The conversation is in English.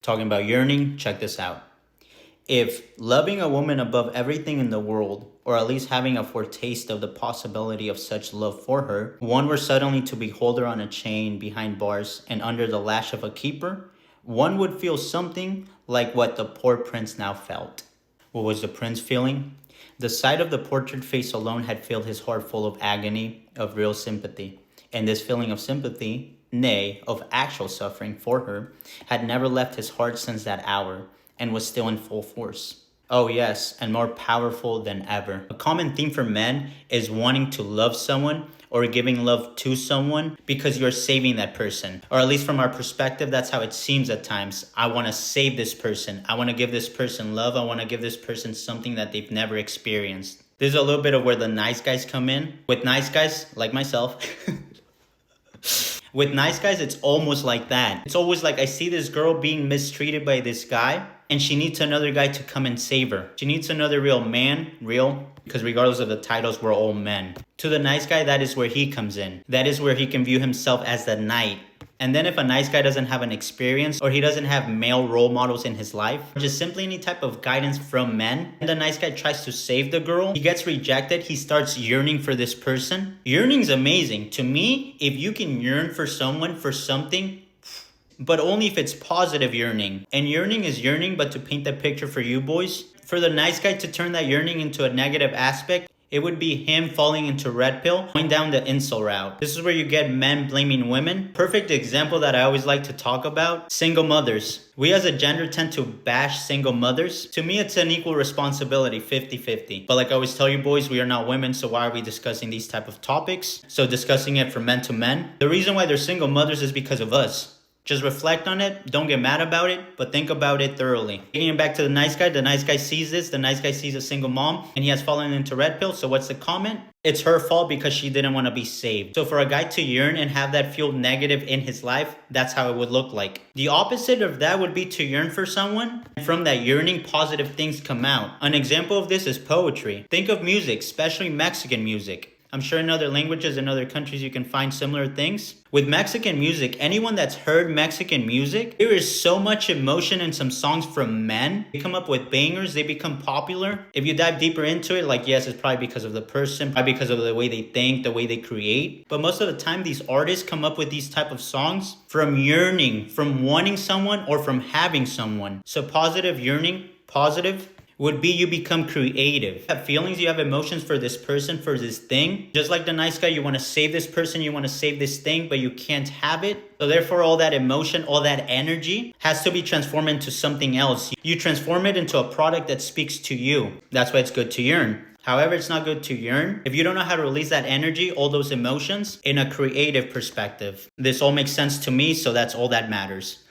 Talking about yearning, check this out. If loving a woman above everything in the world, or at least having a foretaste of the possibility of such love for her, one were suddenly to behold her on a chain behind bars and under the lash of a keeper, one would feel something like what the poor prince now felt. What was the prince feeling? The sight of the portrait face alone had filled his heart full of agony, of real sympathy. And this feeling of sympathy, nay, of actual suffering for her, had never left his heart since that hour, and was still in full force. Oh yes, and more powerful than ever. A common theme for men is wanting to love someone or giving love to someone because you're saving that person. Or at least from our perspective, that's how it seems at times. I want to save this person. I want to give this person love. I want to give this person something that they've never experienced. This is a little bit of where the nice guys come in. With nice guys, like myself, with nice guys, it's almost like that. It's always like I see this girl being mistreated by this guy, and she needs another guy to come and save her. She needs another real man, because regardless of the titles, we're all men. To the nice guy, that is where he comes in. That is where he can view himself as the knight. And then if a nice guy doesn't have an experience, or he doesn't have male role models in his life, or just simply any type of guidance from men, and the nice guy tries to save the girl, he gets rejected, he starts yearning for this person. Yearning's amazing. To me, if you can yearn for someone, for something, but only if it's positive yearning. And yearning is yearning, but to paint the picture for you boys, for the nice guy to turn that yearning into a negative aspect, it would be him falling into red pill, going down the incel route. This is where you get men blaming women. Perfect example that I always like to talk about, single mothers. We as a gender tend to bash single mothers. To me, it's an equal responsibility, 50-50. But like I always tell you boys, we are not women, so why are we discussing these type of topics? So discussing it from men to men. The reason why they're single mothers is because of us. Just reflect on it. Don't get mad about it, but think about it thoroughly. Taking it back to the nice guy sees this. The nice guy sees a single mom and he has fallen into red pill. So what's the comment? It's her fault because she didn't want to be saved. So for a guy to yearn and have that feel negative in his life, that's how it would look like. The opposite of that would be to yearn for someone. And from that yearning, positive things come out. An example of this is poetry. Think of music, especially Mexican music. I'm sure in other languages and other countries you can find similar things. With Mexican music, anyone that's heard Mexican music, there is so much emotion in some songs from men. They come up with bangers, they become popular. If you dive deeper into it, like yes, it's probably because of the person, probably because of the way they think, the way they create. But most of the time, these artists come up with these type of songs from yearning, from wanting someone or from having someone. So positive yearning, positive would be you become creative. You have feelings, you have emotions for this person, for this thing. Just like the nice guy, you want to save this person, you want to save this thing, but you can't have it. So therefore, all that emotion, all that energy has to be transformed into something else. You transform it into a product that speaks to you. That's why it's good to yearn. However, it's not good to yearn if you don't know how to release that energy, all those emotions, in a creative perspective. This all makes sense to me, so that's all that matters.